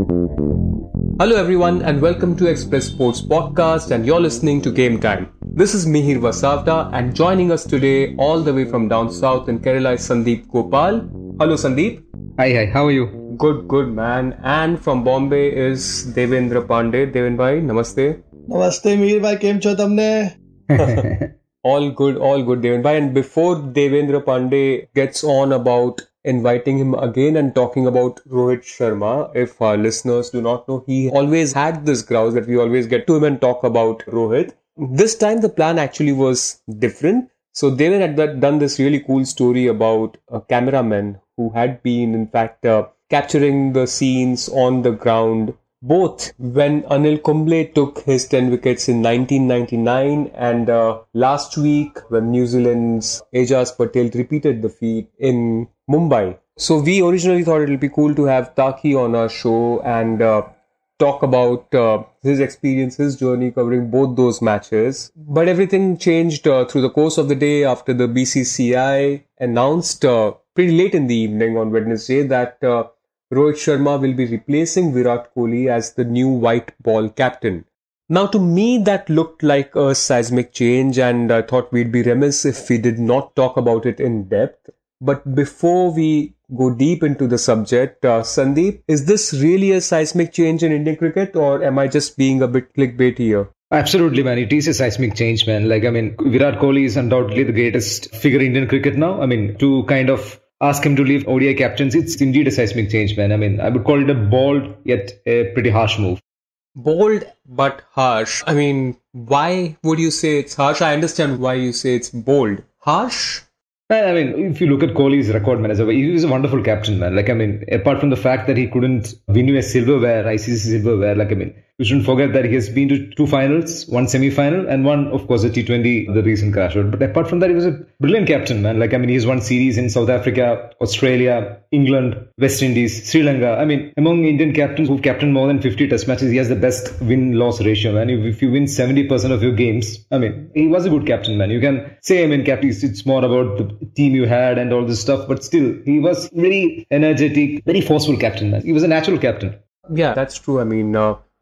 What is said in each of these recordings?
Hello everyone and welcome to Express Sports Podcast and you're listening to Game Time. This is Mihir Vasavda and joining us today all the way from down south in Kerala is Sandeep Gopal. Hello Sandeep. Hi, how are you? Good man. And from Bombay is Devendra Pandey. Devendra bhai, namaste. नमस्ते मीर भाई केम છો તમને? All good Devendra bhai. And before Devendra Pandey gets on about inviting him again and talking about Rohit Sharma, if our listeners do not know, he always had this grouse that we always get to him and talk about Rohit. This time the plan actually was different. So Devendra had done this really cool story about a cameraman who had been in fact capturing the scenes on the ground both when Anil Kumble took his 10 wickets in 1999 and last week when New Zealand's Ajaz Patel repeated the feat in Mumbai. So we originally thought it would be cool to have Taki on our show and talk about his experience, his journey covering both those matches. But everything changed through the course of the day after the BCCI announced pretty late in the evening on Wednesday that Rohit Sharma will be replacing Virat Kohli as the new white ball captain. Now to me that looked like a seismic change and I thought we'd be remiss if we did not talk about it in depth. But before we go deep into the subject, Sandeep, is this really a seismic change in Indian cricket or am I just being a bit clickbaity here? Absolutely, man. It is a seismic change, man. Virat Kohli is undoubtedly the greatest figure in Indian cricket now. To kind of ask him to leave ODI captaincy, it's indeed a seismic change, man. I would call it a bold yet a pretty harsh move. Bold but harsh. Why would you say it's harsh? I understand why you say it's bold. Harsh? If you look at Kohli's record, man, he was a wonderful captain, man. Apart from the fact that he couldn't win you a silverware, ICC silverware, you shouldn't forget that he has been to 2 finals, 1 semi-final, and 1, of course, a T20, the recent crash. But apart from that, he was a brilliant captain, man. He's won series in South Africa, Australia, England, West Indies, Sri Lanka. Among Indian captains who've captained more than 50 test matches, he has the best win-loss ratio, man. If you win 70% of your games, he was a good captain, man. You can say, captain, it's more about the team you had and all this stuff, but still, he was very energetic, very forceful captain, man. He was a natural captain. Yeah, that's true.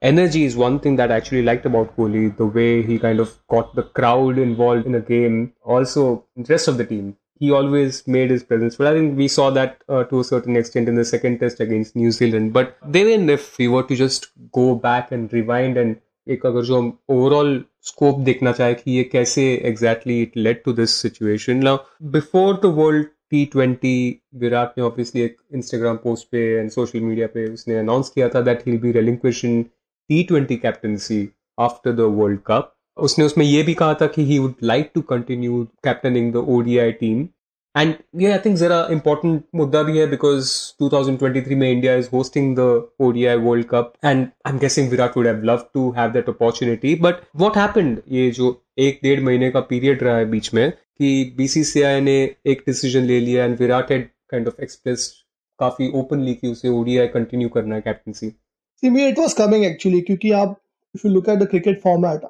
Energy is one thing that I actually liked about Kohli, the way he kind of got the crowd involved in a game. Also, the rest of the team, he always made his presence. But I think we saw that to a certain extent in the second test against New Zealand. But then if we were to just go back and rewind and एक अगर जो हम overall scope देखना चाहे कि ये कैसे exactly it led to this situation. Now, before the World T20, Virat ने obviously एक Instagram post पे and social media पे उसने announce किया था that he'll be relinquishing T20 captaincy after the World Cup. उसने उसमें ये भी कहा था कि he would like to continue captaining the ODI team. And yeah, I think ज़रा important मुद्दा भी है because 2023 में India is hosting the ODI World Cup and I'm guessing Virat would have loved to have that opportunity. But what happened? ये जो 1-1.5 महीने का period रहा है बीच में कि BCCI ने एक decision ले लिया and Virat had kind of expressed काफी openly कि उसे ODI continue करना है captaincy. See, it was coming actually क्योंकि आप if you look at the cricket format,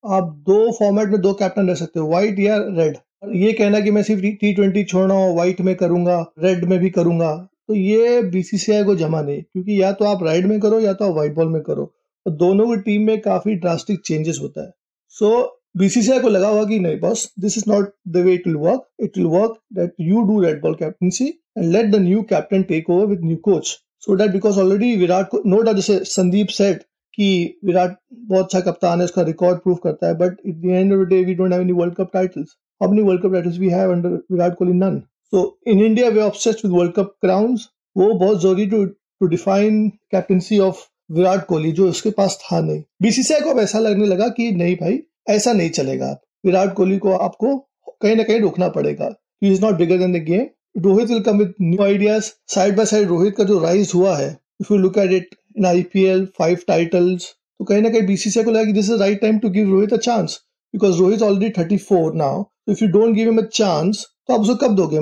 आप 2 फॉर्मेट में 2 कैप्टन रह सकते हो, व्हाइट या रेड. ये कहना कि मैं सिर्फ T20 छोड़ रहा हूँ, व्हाइट में करूंगा, रेड में भी करूंगा, तो ये बीसीसीआई को जमा नहीं, क्योंकि या तो आप रेड में करो या तो आप व्हाइट बॉल में करो, तो दोनों की टीम में काफी ड्रास्टिक चेंजेस होता है. सो बीसीसीआई को लगा हुआ कि नहीं boss, this is not the way it will work that you do red ball captaincy and let the new captain take over with new coach. So that because already Virat को no doubt जैसे Sandeep said कि विराट बहुत अच्छा कप्तान है, उसका record prove करता है, but at the end of the day we don't have any world cup titles. How many world cup titles we have under Virat Kohli? None. So in India we are obsessed with world cup crowns. वो बहुत जरूरी to define captaincy of Virat Kohli जो उसके पास था नहीं. BCCI को अब ऐसा लगने लगा कि नहीं भाई ऐसा नहीं चलेगा, विराट कोहली को आपको कहीं ना कहीं रोकना पड़ेगा. He is not bigger than the game. Rohit will come with new ideas. Side by side Rohit का जो राइज हुआ है, if you look at it in IPL 5 titles, तो कहीं ना कहीं बीसीसीआई को लगा कि this is the right time to give Rohit a chance because Rohit is already 34 now. So if you don't give him a chance, तो आप उसको कब दोगे?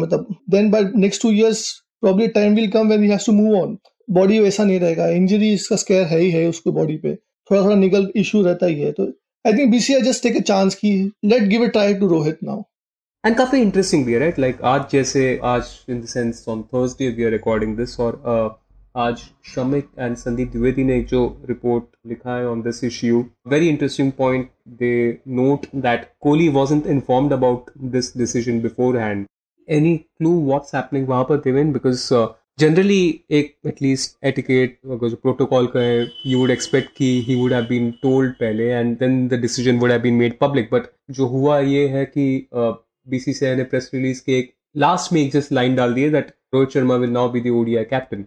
then by next 2 years probably time will come when he has to move on. Body वैसा नहीं रहेगा, injury इसका square है ही है उसको, बॉडी पे थोड़ा निगल इशू रहता ही है. तो I think BCCI just take a chance की let give a try to Rohit now. And काफी इंटरेस्टिंग भी है, राइट? लाइक आज in the sense on Thursday we are recording this और आज शमिक एंड संदीप द्विवेदी ने जो रिपोर्ट लिखा है on this issue, very interesting point. They note that Kohli wasn't informed about this decision beforehand. Any clue what's happening वहां पर Deven? Because generally एक at least etiquette अगर जो प्रोटोकॉल का है, यू वुड एक्सपेक्ट कि he would have been told पहले and then the decision would have been made public. But जो हुआ ये है कि बीसीसीआई ने प्रेस रिलीज के एक लास्ट में एक जस्ट लाइन डाल दी है that Rohit Sharma will now be the ODI captain.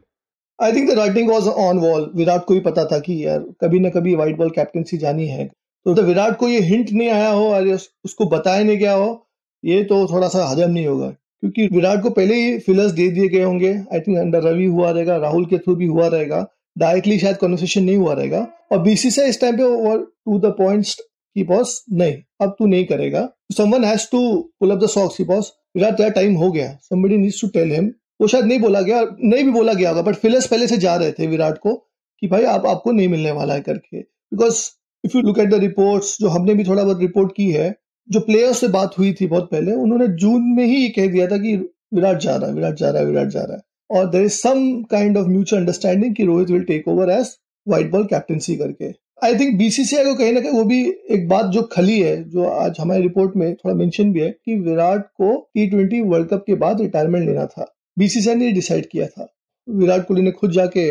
I think the writing was on wall. Virat को भी पता था कि यार कभी ना कभी व्हाइट बॉल कैप्टनसी जानी है. तो विराट को ये हिंट नहीं आया हो और उसको बताया नहीं गया हो, ये तो थोड़ा सा हजम नहीं होगा. क्योंकि विराट को पहले ही फिलर्स दे दिए गए होंगे. आई थिंक अंडर रवि हुआ रहेगा, राहुल के थ्रू भी हुआ रहेगा, डायरेक्टली शायद कन्वर्सेशन नहीं हुआ रहेगा. और बीसीसीआई इस टाइम पे टू द पॉइंट्स कि बॉस नहीं, अब तू नहीं करेगा. Someone has to pull up the socks कि बॉस विराट तेरा टाइम हो गया. Somebody needs to tell him. वो शायद नहीं बोला गया, नहीं भी बोला गया होगा, बट फिलर्स पहले से जा रहे थे विराट को कि भाई आपको नहीं मिलने वाला है करके. Because if you look at the reports, जो हमने भी थोड़ा बहुत रिपोर्ट की है, जो प्लेयर्स से बात हुई थी बहुत पहले, उन्होंने जून में ही कह दिया था कि विराट जा रहा है, विराट जा रहा है, विराट जा रहा है. और there is some kind of mutual understanding कि Rohit will take over as white ball captaincy करके. आई थिंक बीसीसीआई को कहीं ना कहीं वो भी एक बात जो खली है, जो आज हमारी रिपोर्ट में थोड़ा मेंशन भी है, कि विराट को T20 वर्ल्ड कप के बाद रिटायरमेंट लेना था. बीसीसीआई ने डिसाइड किया था. विराट कोहली ने खुद जाके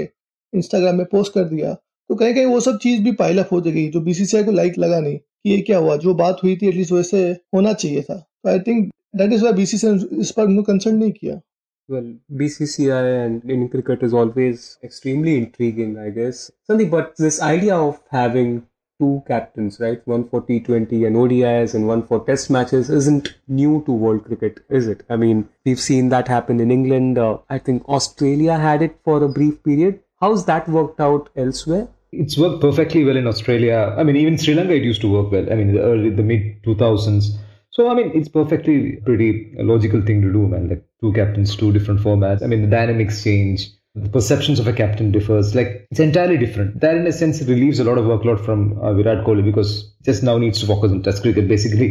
इंस्टाग्राम में पोस्ट कर दिया. तो कहीं कहीं वो सब चीज भी पाइल अप हो गई, जो बीसीसीआई को लाइक लगा नहीं कि ये क्या हुआ. जो बात हुई थी एटलीस्ट वैसे होना चाहिए था. तो I think that is why BCCI इस पर कंसर्न नहीं किया. Well, BCCI and Indian cricket is always extremely intriguing, I guess. Sandeep, but this idea of having two captains, right? One for T20 and ODIs and one for test matches isn't new to world cricket, is it? I mean, we've seen that happen in England. I think Australia had it for a brief period. How's that worked out elsewhere? It's worked perfectly well in Australia. I mean, even Sri Lanka, it used to work well. I mean, the mid 2000s. So, I mean, it's perfectly pretty logical thing to do, man. Like two captains, two different formats. I mean, the dynamics change. The perceptions of a captain differs. Like, it's entirely different. That, in a sense, relieves a lot of workload from Virat Kohli because just now needs to focus on test cricket, basically.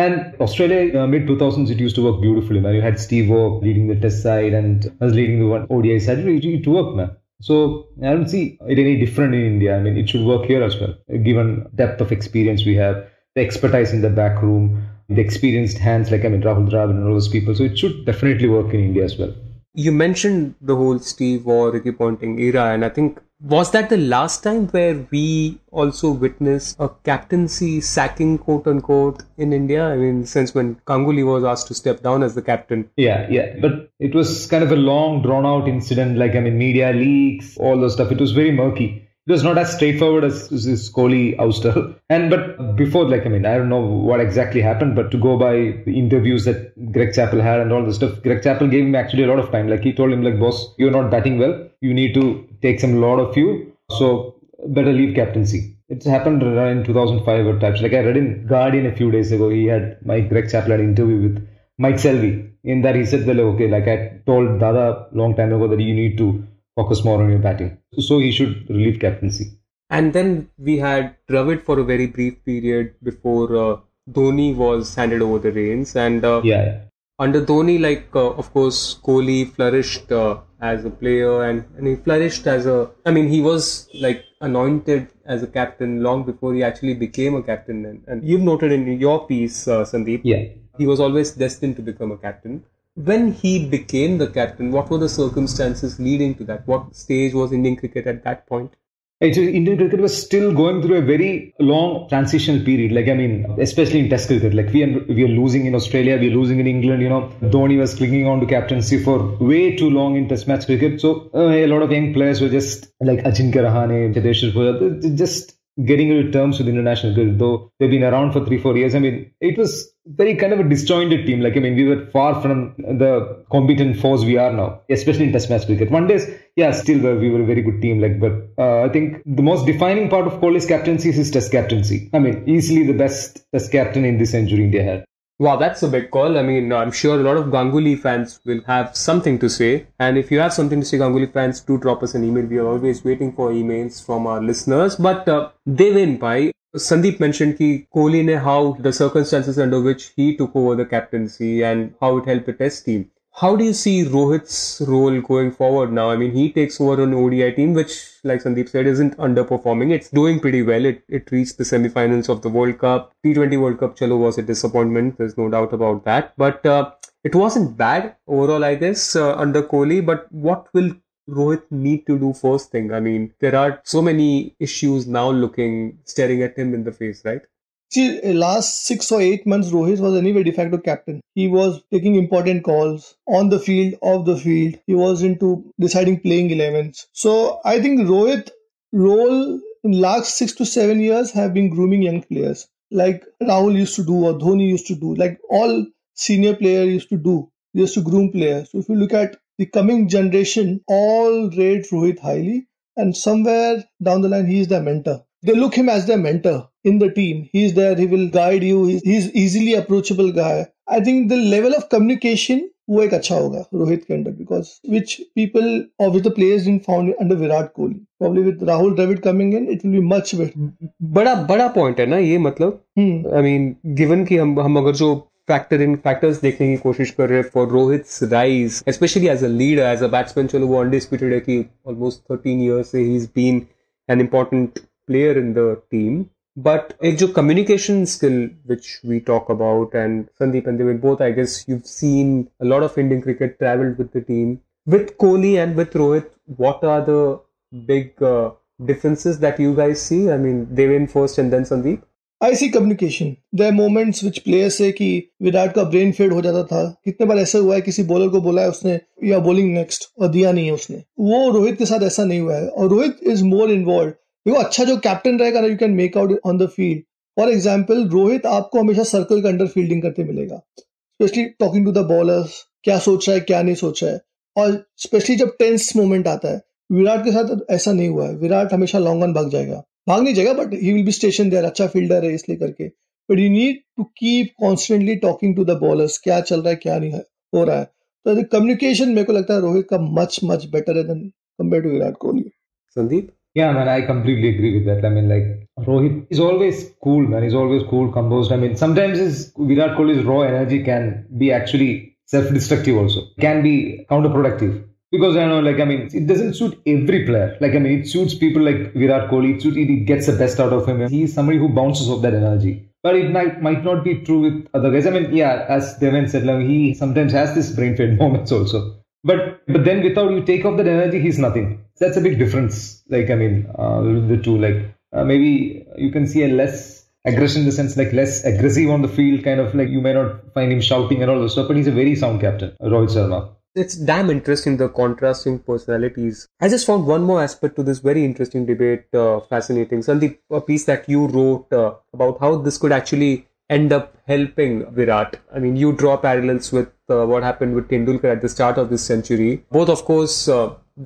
And Australia, mid 2000s, it used to work beautifully, man. You had Steve Waugh leading the test side and was leading the one ODI side. It worked, man. So, I don't see it any different in India. I mean, it should work here as well, given depth of experience we have, the expertise in the back room, the experienced hands like, I mean, Rahul Dravid and all those people. So it should definitely work in India as well. You mentioned the whole Steve Waugh, Ricky Ponting era, and I think, was that the last time where we also witnessed a captaincy sacking, quote unquote, in India? I mean, since when Ganguly was asked to step down as the captain. Yeah. But it was kind of a long, drawn out incident, like, I mean, media leaks, all those stuff. It was very murky. It was not as straightforward as this Kohli ouster. But before, like, I mean, I don't know what exactly happened, but to go by the interviews that Greg Chappell had and all this stuff, Greg Chappell gave him actually a lot of time. Like, he told him, like, boss, you're not batting well. You need to take some lot of you. So better leave captaincy. It's happened in 2005 or types. Like, I read in Guardian a few days ago, Greg Chappell had an interview with Mike Selvey. In that he said, well, okay, like I told Dada long time ago that you need to focus more on your batting. So he should relieve captaincy. And then we had Dravid for a very brief period before Dhoni was handed over the reins. And under Dhoni, like, of course, Kohli flourished as a player and he flourished as I mean, he was like anointed as a captain long before he actually became a captain. And you've noted in your piece, Sandeep, he was always destined to become a captain. When he became the captain, what were the circumstances leading to that? What stage was Indian cricket at that point? Actually, Indian cricket was still going through a very long transitional period. Like, I mean, especially in test cricket. Like, we are losing in Australia, we are losing in England, you know. Dhoni was clinging on to captaincy for way too long in test match cricket. So, a lot of young players were just like Ajinkya Rahane, Cheteshwar Pujara, just getting into terms with international cricket. Though they've been around for 3-4 years. I mean, it was very kind of a disjointed team. Like, I mean, we were far from the competent force we are now, especially in test match cricket. One day, still we were a very good team. Like, but I think the most defining part of Kohli's captaincy is his test captaincy. I mean, easily the best test captain in this century India had. Wow, that's a big call. I mean, I'm sure a lot of Ganguly fans will have something to say. And if you have something to say, Ganguly fans, do drop us an email. We are always waiting for emails from our listeners. But Devin Bhai, Sandeep mentioned ki Kohli ne how the circumstances under which he took over the captaincy and how it helped the test team. How do you see Rohit's role going forward now? I mean, he takes over an ODI team, which, like Sandeep said, isn't underperforming. It's doing pretty well. It reached the semi-finals of the World Cup. T20 World Cup, chalo, was a disappointment. There's no doubt about that. But it wasn't bad overall, I guess, under Kohli. But what will Rohit need to do first thing? I mean, there are so many issues now staring at him in the face, right? See, last 6 or 8 months, Rohit was anyway de facto captain. He was taking important calls on the field, off the field. He was into deciding playing 11s. So I think Rohit role in last 6 to 7 years have been grooming young players, like Rahul used to do or Dhoni used to do, like all senior player used to do. He used to groom players. So if you look at the coming generation, all rate Rohit highly, and somewhere down the line, he is their mentor. They look him as their mentor in the team. He's there. He will guide you. He's easily approachable guy. I think the level of communication वो एक अच्छा होगा रोहित के अंदर, because which people or with the players didn't found under Virat Kohli. Probably with Rahul Dravid coming in, it will be much better. बड़ा point है ना ये, मतलब आई मीन गिवन कि हम अगर जो फैक्टर्स देखने की कोशिश कर रहे हैं for Rohit's rise, specially as a leader, as a batsman, चलो वो अनडिस्प्यूटेड है कि ऑलमोस्ट 13 years से ही is been an important player in the team. But एक जो communication skill which we talk about, and Sandeep and Devin both, I guess you've seen a lot of Indian cricket traveled with the team. With Kohli and with Rohit, what are the big differences that you guys see? I mean, Devin first and then Sandeep. I see communication. There are moments which players say कि विराट का brain fade हो जाता था. कितने बार ऐसा हुआ है किसी बॉलर को बोला है उसने या बॉलिंग नेक्स्ट और दिया नहीं है उसने. वो रोहित के साथ ऐसा नहीं हुआ है और रोहित इज मोर इन्वॉल्व. देखो अच्छा जो कैप्टन रहेगा ना, you can make out on the field. For example Rohit आपको हमेशा सर्कल के अंडर फील्डिंग करते मिलेगा, specially talking to the bowlers, क्या सोच रहा है क्या नहीं सोच रहा है. और स्पेशली जब टेंस मोमेंट आता है, विराट के साथ ऐसा नहीं हुआ है. विराट हमेशा लॉन्ग ऑन भाग नहीं जाएगा but he will be station there. अच्छा फील्डर है इसलिए करके, but you need to keep constantly talking to the bowlers, क्या चल रहा है क्या नहीं हो रहा है. तो कम्युनिकेशन मेरे को लगता है रोहित का मच बेटर है then compare to Virat Kohli. Sandeep? Yeah, man, I completely agree with that. I mean, like, Rohit is always cool, man. He's always cool, composed. I mean, sometimes Virat Kohli's raw energy can be actually self-destructive also. Can be counterproductive. Because, I know, like, I mean, it doesn't suit every player. Like, I mean, it suits people like Virat Kohli. It gets the best out of him. He's somebody who bounces off that energy. But it might not be true with other guys. I mean, yeah, as Devin said, like, he sometimes has this brain fade moments also. But then without you take off that energy, he's nothing. That's a big difference. Like, I mean, the two, like, maybe you can see a less aggression in the sense, like, less aggressive on the field, kind of like you may not find him shouting and all those stuff, but he's a very sound captain, Rohit Sharma. It's damn interesting, the contrasting personalities. I just found one more aspect to this very interesting debate fascinating. Sandeep, a piece that you wrote about how this could actually end up helping Virat. I mean, you draw parallels with what happened with Tendulkar at the start of this century. Both, of course,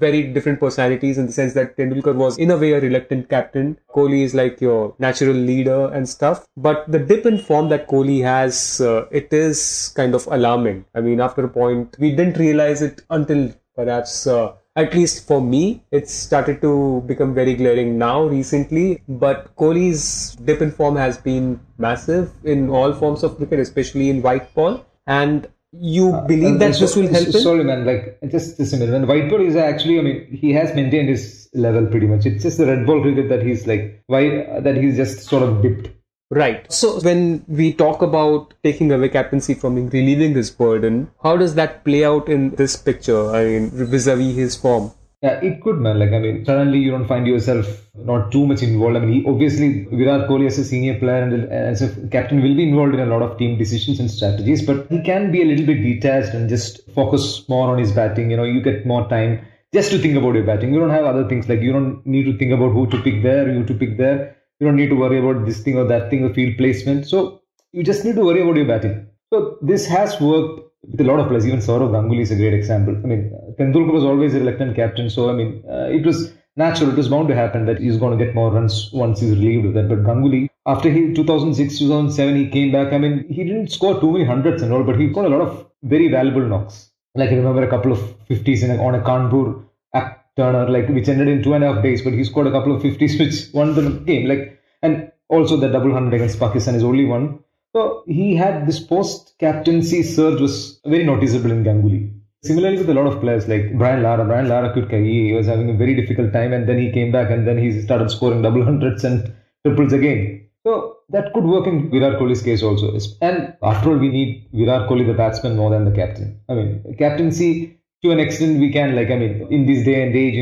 very different personalities in the sense that Tendulkar was in a way a reluctant captain. Kohli is like your natural leader and stuff. But the dip in form that Kohli has, it is kind of alarming. I mean, after a point, we didn't realize it until perhaps at least for me, it's started to become very glaring now recently. But Kohli's dip in form has been massive in all forms of cricket, especially in white ball. And you believe that this will help him? Sorry, man. Like, just a minute. When white ball is actually, I mean, he has maintained his level pretty much. It's just the red ball cricket that he's like, that he's just sort of dipped. Right. So when we talk about taking away captaincy from him, relieving his burden, how does that play out in this picture? I mean, vis-a-vis his form? Yeah, it could, man. Like, I mean, suddenly you don't find yourself not too much involved. I mean, obviously, Virat Kohli as a senior player and as a captain will be involved in a lot of team decisions and strategies, but he can be a little bit detached and just focus more on his batting. You know, you get more time just to think about your batting. You don't have other things, like you don't need to think about who to pick there, who to pick there. You don't need to worry about this thing or that thing, or field placement. So you just need to worry about your batting. So this has worked with a lot of players. Even Sourav Ganguly is a great example. I mean, Tendulkar was always a reluctant captain. So, I mean, it was natural. It was bound to happen that he's going to get more runs once he's relieved of that. But Ganguly, after 2006, 2007, he came back. I mean, he didn't score too many hundreds and all, but he got a lot of very valuable knocks. Like, I remember a couple of 50s on a Kanpur Turner, like, which ended in 2.5 days, but he scored a couple of 50s which won the game. Like, and also the double 100 against Pakistan is only one. So he had this post-captaincy surge was very noticeable in Ganguly. Similarly with a lot of players like Brian Lara. Brian Lara he was having a very difficult time, and then he came back and then he started scoring double hundreds and triples again. So that could work in Virat Kohli's case also. And after all, we need Virat Kohli, the batsman, more than the captain. I mean, captaincy to an extent we can, in this day and age,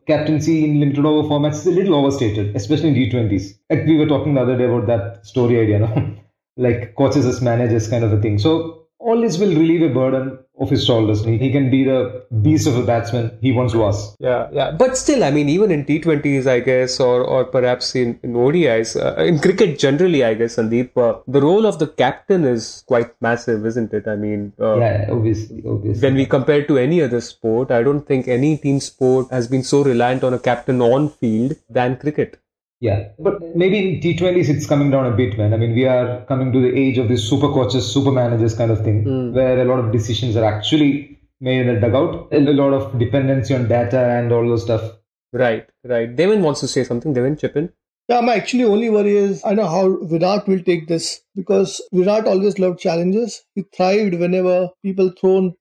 captaincy in limited over formats is a little overstated, especially in T20s. Like we were talking the other day about that story idea, no? Like coaches as managers kind of a thing. So all this will relieve a burden of his shoulders. He can be the beast of a batsman he once was. Yeah. But still, I mean, even in T20s, I guess, or perhaps in ODIs, in cricket generally, I guess, Sandeep, the role of the captain is quite massive, isn't it? I mean, Obviously. When we compare it to any other sport, I don't think any team sport has been so reliant on a captain on field than cricket. Yeah, but maybe in T20s it's coming down a bit, man. I mean, we are coming to the age of these super coaches, super managers kind of thing, where a lot of decisions are actually made in the dugout. A lot of dependency on data and all those stuff. Right. Devin wants to say something. Devin, chip in. Yeah, my actually only worry is I know how Virat will take this because Virat always loved challenges. He thrived whenever people thrown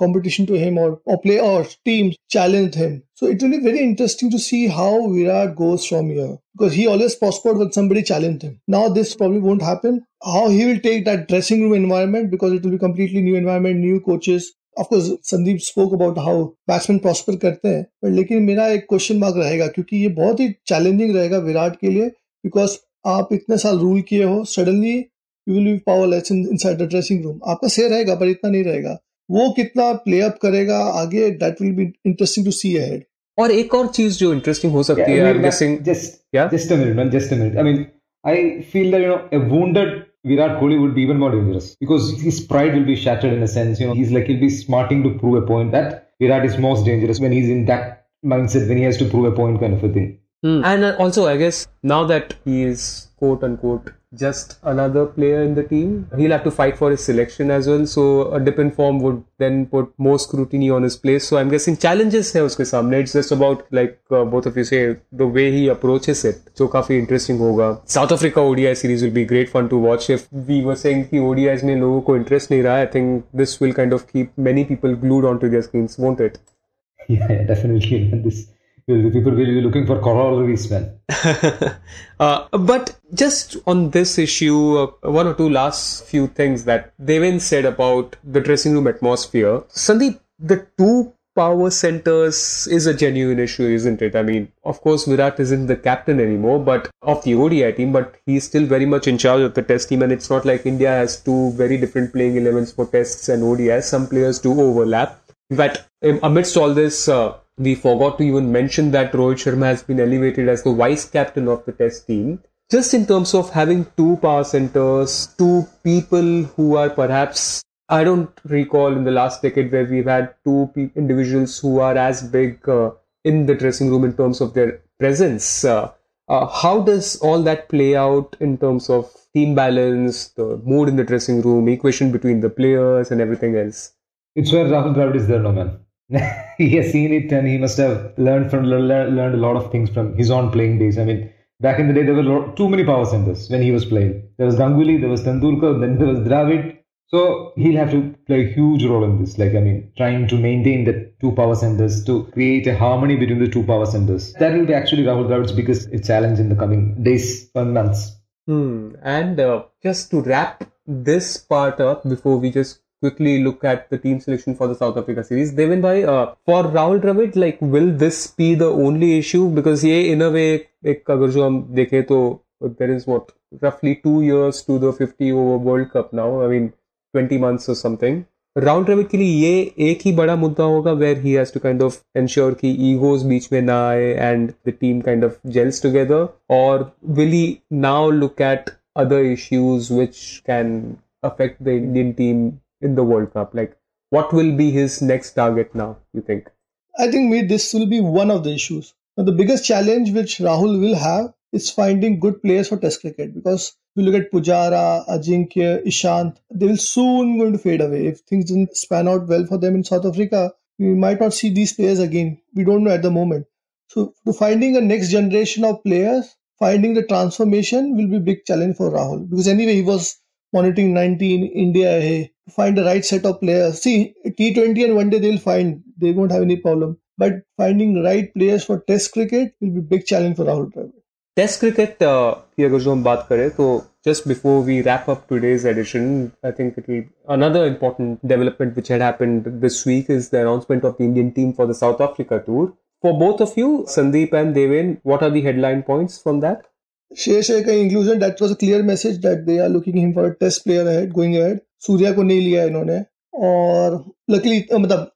competition to him or play or teams challenged him. So it will be very interesting to see how Virat goes from here because he always prospered when somebody challenged him. Now this probably won't happen. How he will take that dressing room environment because it will be completely new environment, new coaches. Of course, Sandeep spoke about how batsmen prosper करते हैं, पर लेकिन मेरा एक question mark रहेगा क्योंकि ये बहुत ही चैलेंजिंग रहेगा विराट के लिए बिकॉज आप इतने साल रूल किए हो suddenly you will be powerless inside the dressing room आपका सही रहेगा पर इतना नहीं रहेगा वो कितना प्ले अप करेगा आगे that will be interesting to see ahead और एक और चीज जो इंटरेस्टिंग हो सकती है I am guessing just a minute. I mean, I feel that a wounded Virat Kohli would be even more dangerous because his pride will be shattered in a sense. He'll be smarting to prove a point that Virat is most dangerous when he's in that mindset, when he has to prove a point kind of a thing. And also, I guess now that he is quote unquote just another player in the team, he'll have to fight for his selection as well. So a dip in form would then put more scrutiny on his place. So I'm guessing challenges hai uske samne. It's just about like both of you say the way he approaches it. So काफी interesting होगा. South Africa ODI series will be great fun to watch. If we were saying कि ODIs में लोगों को interest नहीं रहा, I think this will kind of keep many people glued onto their screens, won't it? Yeah, definitely. People will be looking for corollaries, man. But just on this issue, one or two last few things that Devin said about the dressing room atmosphere. Sandeep, the two power centers is a genuine issue, isn't it? I mean, of course, Virat isn't the captain anymore, but of the ODI team, but he's still very much in charge of the test team. And it's not like India has two very different playing 11s for tests and ODIs. Some players do overlap. In fact, amidst all this, we forgot to even mention that Rohit Sharma has been elevated as the vice captain of the test team. Just in terms of having two power centers, two people who are perhaps, I don't recall in the last decade where we've had two individuals who are as big in the dressing room in terms of their presence. How does all that play out in terms of team balance, the mood in the dressing room, equation between the players and everything else? It's where Rahul Dravid is there, no man. He has seen it and he must have learned a lot of things from his own playing days. I mean, back in the day, there were too many power centers when he was playing. There was Ganguly, there was Tendulkar, then there was Dravid. So he'll have to play a huge role in this. Trying to maintain the two power centers, to create a harmony between the two power centers. That will be actually Rahul Dravid's biggest challenge in the coming days and months. And just to wrap this part up before we just quickly look at the team selection for the South Africa series. Devin bhai, for Rahul Dravid, will this be the only issue? Because in a way, agar jo hum dekhe to there is roughly 2 years to the 50 over World Cup now. I mean, 20 months or something. Rahul Dravid के लिए ये एक ही बड़ा मुद्दा होगा where he has to kind of ensure कि egos बीच में ना आए and the team kind of gels together, or will he now look at other issues which can affect the Indian team in the World Cup? What will be his next target now, you think? I think this will be one of the issues. Now, the biggest challenge which Rahul will have is finding good players for Test cricket, because if you look at Pujara, Ajinkya, Ishant, they will soon going to fade away. If things didn't span out well for them in South Africa, we might not see these players again. We don't know at the moment. So, to finding a next generation of players, finding the transformation will be a big challenge for Rahul, because anyway he was monitoring 19 India hai, find the right set of players. See, T20 and one day they won't have any problem. But finding right players for Test cricket will be a big challenge for Rahul Dravid. Test cricket की अगर जो हम बात करें तो just before we wrap up today's edition, I think it will another important development which had happened this week is the announcement of the Indian team for the South Africa tour. For both of you, Sandeep and Deven, what are the headline points from that? Shreyas Iyer का inclusion, that was a clear message that they are looking him for a test player ahead, going ahead. Surya को नहीं लिया इन्होंने और luckily मतलब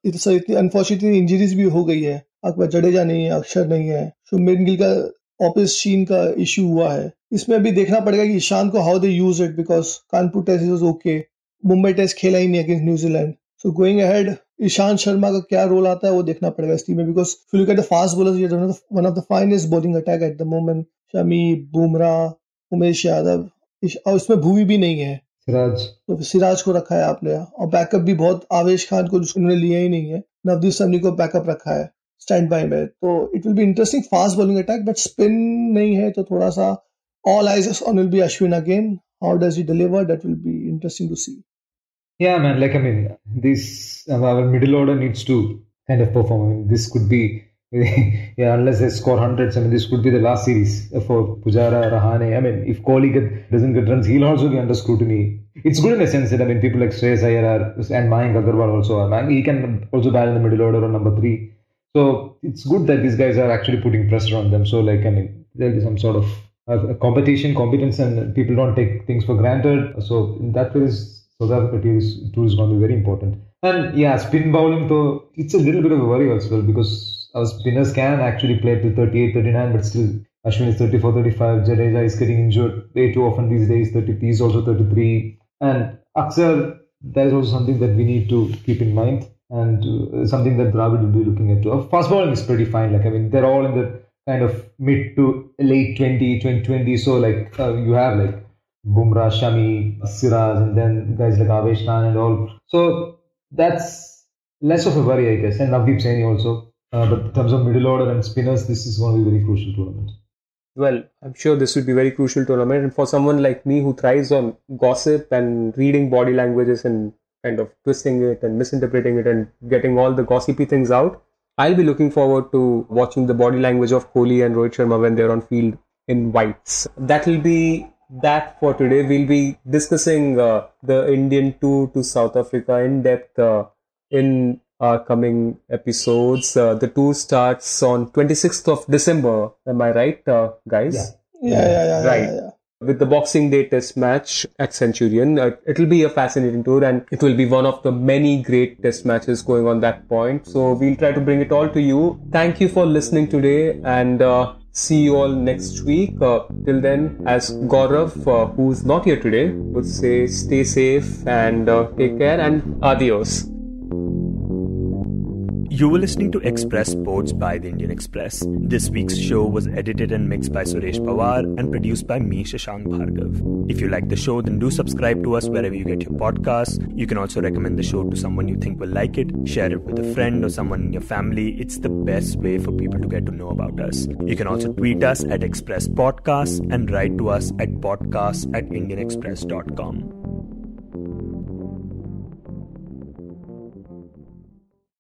unfortunately injuries भी हो गई है. अकबर जडेजा नहीं है, अक्षर नहीं है, शुभमन गिल का ऑफिस शीन का इशू हुआ है. इसमें अभी देखना पड़ेगा कि ईशान को how they use it because Kanpur test is okay, Mumbai test खेला ही नहीं against New Zealand. So going ahead Ishant Sharma का क्या रोल आता है वो देखना पड़ेगा इस टीम में because if you look at the fast bowlers, one of the finest bowling attack at the moment. Shami, Bumrah, Umesh Yadav और इसमें भुवी भी नहीं है, तो सिराज को रखा है आपने और बैकअप भी बहुत आवेश खान को उन्होंने लिया ही नहीं है, नवदीप सैनी को बैकअप रखा है स्टैंड बाय में. तो it will be interesting fast bowling attack but spin नहीं है तो थोड़ा सा all eyes on will be Ashwin again. How does he deliver? That will be interesting to see. Yeah, man. Like, I mean, this our middle order needs to kind of perform. I mean, this could be, yeah, unless they score hundreds. I mean, this could be the last series for Pujara, Rahane. I mean, if Kohli doesn't get runs, he'll also be under scrutiny. It's good in a sense that, I mean, people like Shreyas Iyer and Mayank Agarwal also are. He can also bat in the middle order on number 3. So it's good that these guys are actually putting pressure on them. So, like, I mean, there'll be some sort of competence, and people don't take things for granted. So in that way, South Africa tour is going to be very important. And yeah, spin bowling though, it's a little bit of a worry as well because our spinners can actually play till 38, 39, but still Ashwin is 34, 35, Jadeja is getting injured way too often these days, 33 is also 33. And Akshar, that is also something that we need to keep in mind and something that Dravid will be looking at too. Fast bowling is pretty fine. Like, I mean, they're all in the kind of mid to late 2020. So like you have like Bumrah, Shami, Siraj, and then guys like Avesh Khan and all. So that's less of a worry, I guess. And Navdeep Saini also. But in terms of middle order and spinners, this is going to be a very crucial tournament. Well, I'm sure this will be a very crucial tournament. And for someone like me who thrives on gossip and reading body languages and kind of twisting it and misinterpreting it and getting all the gossipy things out, I'll be looking forward to watching the body language of Kohli and Rohit Sharma when they're on field in whites. That will be that for today. We'll be discussing the Indian tour to South Africa in depth in our coming episodes. The tour starts on 26th of December. Am I right, guys? Yeah. Right. Yeah. With the Boxing Day test match at Centurion. It'll be a fascinating tour and it will be one of the many great test matches going on that point. So we'll try to bring it all to you. Thank you for listening today and see you all next week. Till then, as Gaurav, who's not here today, would say stay safe and take care and adios. You were listening to Express Sports by the Indian Express. This week's show was edited and mixed by Suresh Pawar and produced by me, Shashank Bhargav. If you like the show, then do subscribe to us wherever you get your podcasts. You can also recommend the show to someone you think will like it. Share it with a friend or someone in your family. It's the best way for people to get to know about us. You can also tweet us at Express Podcasts and write to us at podcasts@indianexpress.com.